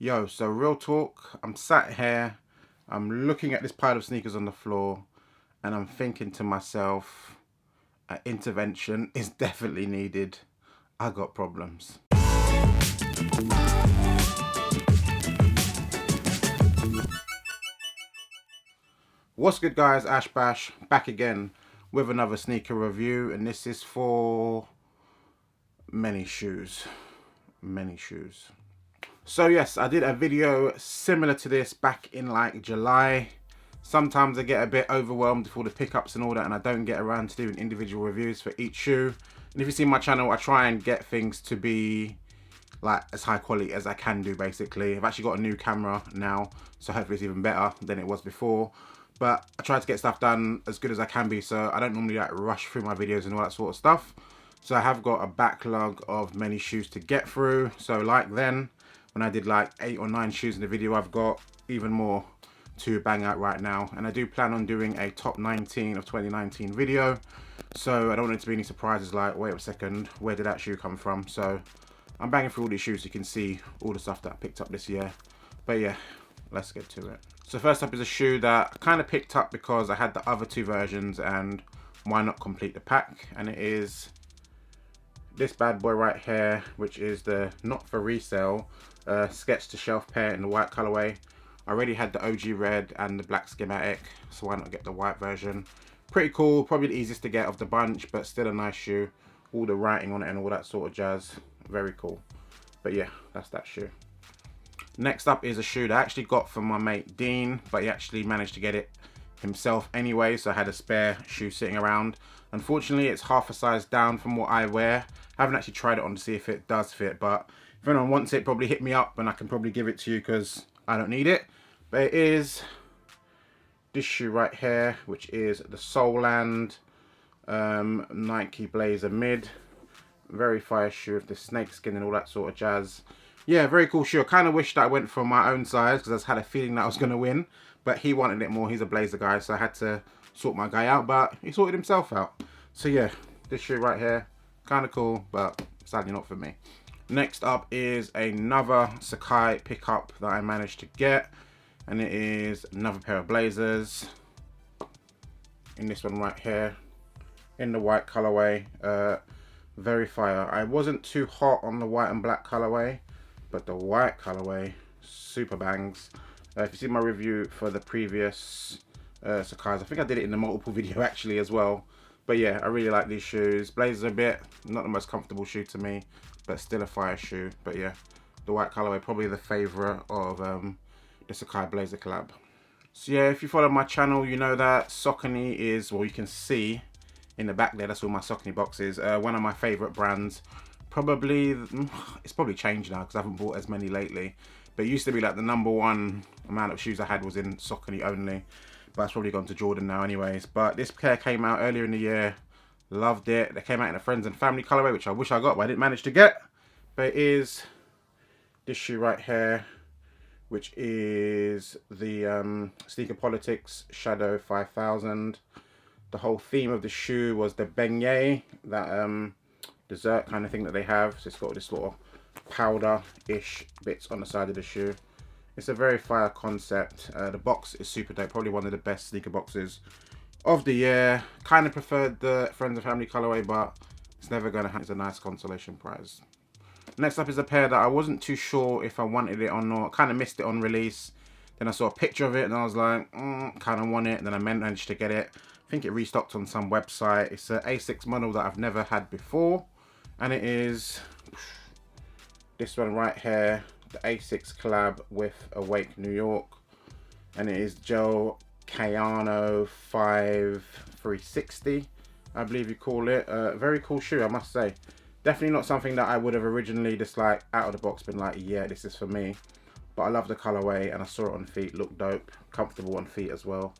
Yo, so real talk, I'm sat here, I'm looking at this pile of sneakers on the floor, and I'm thinking to myself, an intervention is definitely needed. I got problems. What's good guys, Ash Bash, back again with another sneaker review, and this is for many shoes. So yes, I did a video similar to this back in like July. Sometimes I get a bit overwhelmed with all the pickups and all that, and I don't get around to doing individual reviews for each shoe. And if you see my channel, I try and get things to be like as high quality as I can do, basically. I've actually got a new camera now, so hopefully it's even better than it was before. But I try to get stuff done as good as I can be, so I don't normally like rush through my videos and all that sort of stuff. So I have got a backlog of many shoes to get through. So like then, when I did like 8 or 9 shoes in the video, I've got even more to bang out right now. And I do plan on doing a top 19 of 2019 video. So I don't want it to be any surprises like, wait a second, where did that shoe come from? So I'm banging through all these shoes so you can see all the stuff that I picked up this year. But yeah, let's get to it. So first up is a shoe that I kind of picked up because I had the other 2 versions and why not complete the pack? And it is this bad boy right here, which is the not for resale sketch to shelf pair in the white colorway. I already had the OG red and the black schematic, so why not get the white version? Pretty cool, probably the easiest to get of the bunch, but still a nice shoe. All the writing on it and all that sort of jazz, very cool. But yeah, that's that shoe. Next up is a shoe that I actually got from my mate Dean, but he actually managed to get it himself anyway, so I had a spare shoe sitting around. Unfortunately, it's half a size down from what I wear. I haven't actually tried it on to see if it does fit, but if anyone wants it, probably hit me up and I can probably give it to you because I don't need it. But it is this shoe right here, which is the Soulland Nike Blazer Mid. Very fire shoe with the snake skin and all that sort of jazz. Yeah, very cool shoe. I kind of wish that I went for my own size because I just had a feeling that I was going to win. But he wanted it more. He's a Blazer guy, so I had to sort my guy out. But he sorted himself out. So yeah, this shoe right here, kind of cool, but sadly not for me. Next up is another Sacai pickup that I managed to get. And it is another pair of Blazers. In this one right here. In the white colorway. Very fire. I wasn't too hot on the white and black colorway, but the white colorway, super bangs. If you see my review for the previous Sacai's, I think I did it in the multiple video actually as well. But yeah, I really like these shoes. Blazers a bit, not the most comfortable shoe to me, but still a fire shoe. But yeah, the white colorway, probably the favorite of the Sacai Blazer collab. So yeah, if you follow my channel, you know that Saucony is, well, you can see in the back there, that's all my Saucony boxes. One of my favorite brands. Probably, it's probably changed now because I haven't bought as many lately. But it used to be like the #1 amount of shoes I had was in Saucony only. But it's probably gone to Jordan now anyways. But this pair came out earlier in the year. Loved it. They came out in a friends and family colorway, which I wish I got, but I didn't manage to get. But it is this shoe right here, which is the Sneaker Politics Shadow 5000. The whole theme of the shoe was the beignet, that dessert kind of thing that they have. So it's got this sort of powder-ish bits on the side of the shoe. It's a very fire concept. The box is super dope. Probably one of the best sneaker boxes of the year. Kind of preferred the Friends and Family colorway, but it's never going to happen. It's a nice consolation prize. Next up is a pair that I wasn't too sure if I wanted it or not. Kind of missed it on release. Then I saw a picture of it and I was like, kind of want it. And then I managed to get it. I think it restocked on some website. It's an Asics model that I've never had before. And it is this one right here. The Asics collab with Awake New York. And it is Gel-Kayano 5360. I believe you call it. Very cool shoe, I must say. Definitely not something that I would have originally just like out of the box been like, yeah, this is for me. But I love the colorway and I saw it on feet, looked dope, comfortable on feet as well.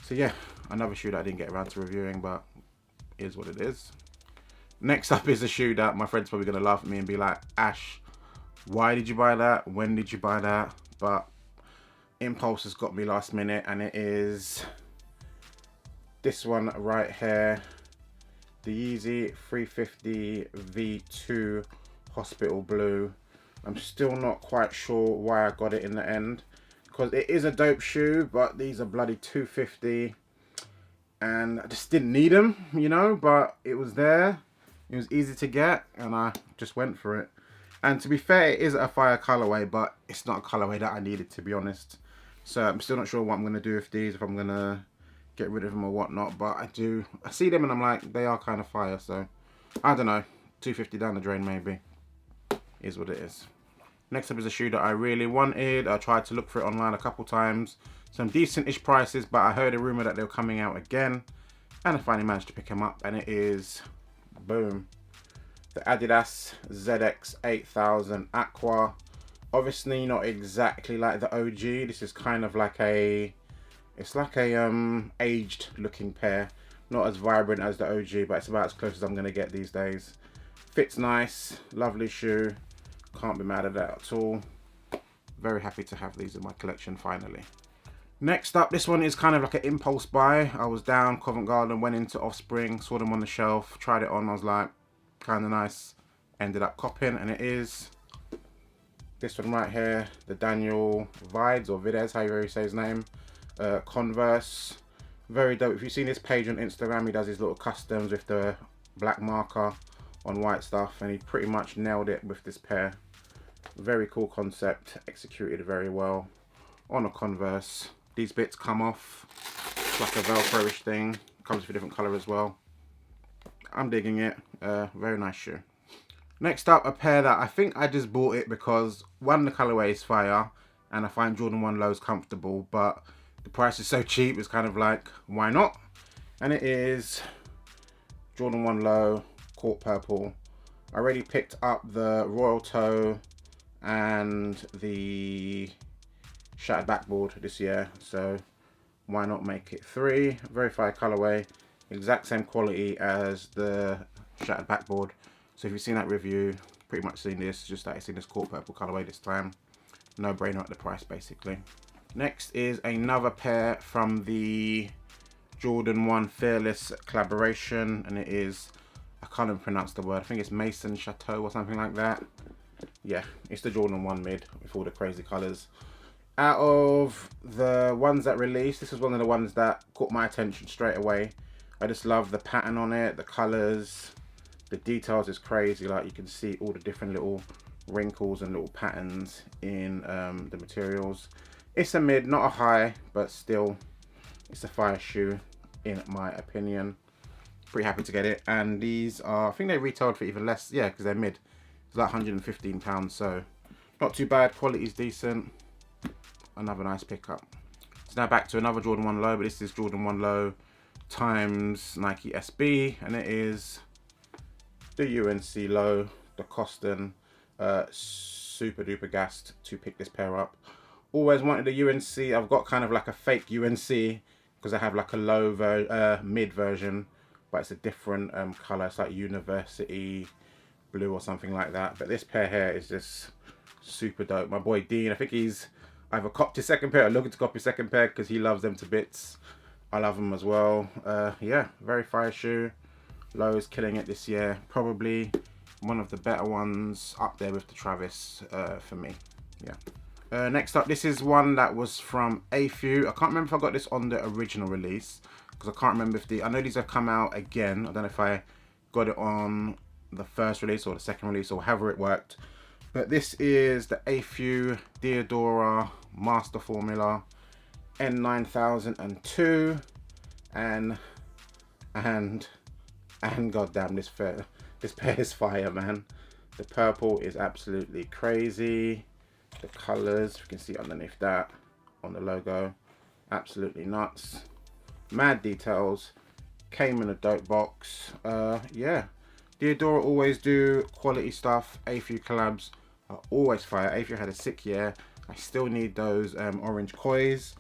So yeah, another shoe that I didn't get around to reviewing, but it is what it is. Next up is a shoe that my friend's probably gonna laugh at me and be like, Ash, why did you buy that? When did you buy that? But impulse has got me last minute, and it is this one right here. The Yeezy 350 V2 Hospital Blue. I'm still not quite sure why I got it in the end, because it is a dope shoe, but these are bloody $250, and I just didn't need them, you know, but it was there. It was easy to get, and I just went for it. And to be fair, it is a fire colorway, but it's not a colorway that I needed, to be honest. So I'm still not sure what I'm going to do with these, if I'm going to get rid of them or whatnot. But I see them and I'm like, they are kind of fire. So I don't know, $250 down the drain maybe. Is what it is. Next up is a shoe that I really wanted. I tried to look for it online a couple times. Some decent-ish prices, but I heard a rumor that they were coming out again. And I finally managed to pick them up, and it is, boom, the Adidas ZX 8000 Aqua. Obviously not exactly like the OG. This is kind of like a, it's like a aged looking pair. Not as vibrant as the OG, but it's about as close as I'm gonna get these days. Fits nice, lovely shoe. Can't be mad at that at all. Very happy to have these in my collection finally. Next up, this one is kind of like an impulse buy. I was down Covent Garden, went into Offspring, saw them on the shelf, tried it on. I was like, kind of nice. Ended up copping, and it is this one right here, the Daniel Vides or Vides, however you say his name. Converse, very dope. If you've seen his page on Instagram, he does his little customs with the black marker on white stuff, and he pretty much nailed it with this pair. Very cool concept, executed very well on a Converse. These bits come off, it's like a Velcro-ish thing, comes with a different color as well. I'm digging it. Very nice shoe. Next up, a pair that I think I just bought it because one, the colorway is fire, and I find Jordan 1 Lows comfortable, but the price is so cheap, it's kind of like, why not? And it is Jordan 1 Low, Court Purple. I already picked up the Royal Toe and the Shattered Backboard this year, so why not make it 3? Very fire colorway, exact same quality as the Shattered Backboard. So if you've seen that review, pretty much seen this, just that it's in this Court Purple colorway this time. No brainer at the price basically. Next is another pair from the Jordan 1 Fearless collaboration, and it is, I can't even pronounce the word, I think it's Maison Chateau or something like that. Yeah, it's the Jordan 1 mid with all the crazy colors. Out of the ones that released, this is one of the ones that caught my attention straight away. I just love the pattern on it, the colors, the details is crazy. Like you can see all the different little wrinkles and little patterns in the materials. It's a mid, not a high, but still it's a fire shoe in my opinion. Pretty happy to get it. And these are, I think they retailed for even less, yeah, because they're mid. It's like £115, so not too bad. Quality's decent. Another nice pickup. So now back to another Jordan 1 Low, but this is Jordan 1 Low times Nike SB, and it is the UNC Low, the Coston. Super duper gassed to pick this pair up. Always wanted a UNC. I've got kind of like a fake UNC because I have like a low mid version, but it's a different color. It's like university blue or something like that. But this pair here is just super dope. My boy Dean, I think he's either copped his second pair or looking to copy his second pair because he loves them to bits. I love them as well. Yeah, very fire shoe. Low is killing it this year. Probably one of the better ones, up there with the Travis for me. Yeah. Next up, this is one that was from Affew. I can't remember if I got this on the original release because I can't remember if I know these have come out again. I don't know if I got it on the first release or the second release or however it worked. But this is the Affew Diodora Master Formula N9002, and goddamn, this pair is fire, man. The purple is absolutely crazy. The colors, you can see underneath that on the logo, absolutely nuts. Mad details. Came in a dope box. Yeah, Diodora always do quality stuff. Affew collabs are always fire. Affew had a sick year. I still need those orange kois,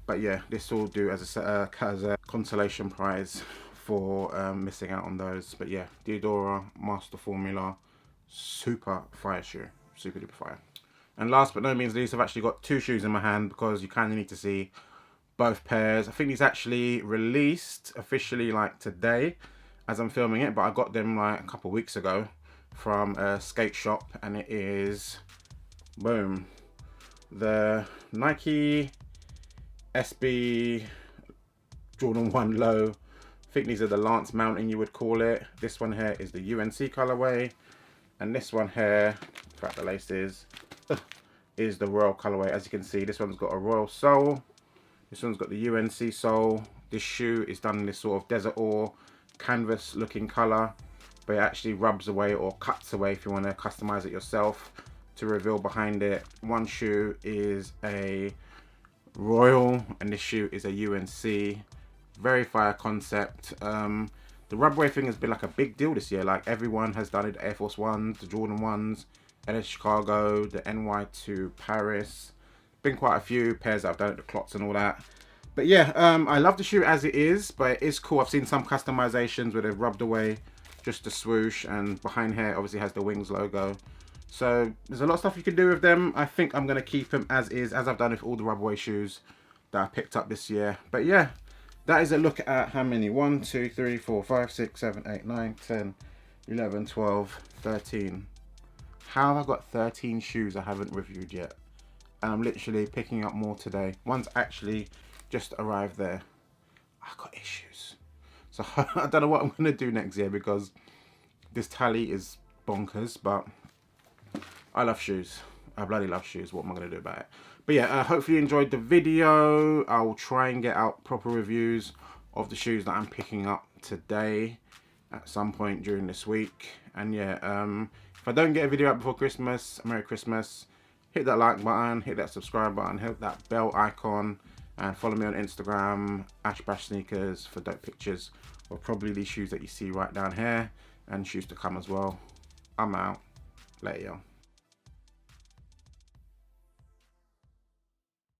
but yeah, this will do as a consolation prize for missing out on those. But yeah, Diodora Master Formula, super fire shoe, super duper fire. And last but no means least, I've actually got two shoes in my hand because you kind of need to see both pairs. I think these actually released officially like today as I'm filming it, but I got them like a couple of weeks ago from a skate shop, and it is Boom. The Nike SB Jordan 1 Low. I think these are the Lance Mountain, you would call it. This one here is the UNC colorway. And this one here, crack the laces, is the Royal colorway. As you can see, this one's got a Royal sole. This one's got the UNC sole. This shoe is done in this sort of desert ore canvas looking color, but it actually rubs away or cuts away if you want to customize it yourself to reveal behind it. One shoe is a Royal and this shoe is a UNC. Very fire concept. The rub away thing has been like a big deal this year. Like everyone has done it. The Air Force Ones, the Jordan 1s, LA Chicago, the NY to Paris. Been quite a few pairs that I've done at the clots and all that. But yeah, I love the shoe as it is, but it is cool. I've seen some customizations where they've rubbed away just the swoosh, and behind here obviously has the Wings logo. So there's a lot of stuff you can do with them. I think I'm going to keep them as is, as I've done with all the rub away shoes that I picked up this year. But yeah, that is a look at how many. 1, 2, 3, 4, 5, 6, 7, 8, 9, 10, 11, 12, 13. How have I got 13 shoes I haven't reviewed yet? And I'm literally picking up more today. One's actually just arrived there. I got issues. So I don't know what I'm going to do next year because this tally is bonkers, but I love shoes. I bloody love shoes. What am I going to do about it? But yeah, hopefully you enjoyed the video. I'll try and get out proper reviews of the shoes that I'm picking up today at some point during this week. And yeah, if I don't get a video out before Christmas, Merry Christmas. Hit that like button, hit that subscribe button, hit that bell icon, and follow me on Instagram, @Sneakers, for dope pictures of probably these shoes that you see right down here, and shoes to come as well. I'm out. Later, y'all.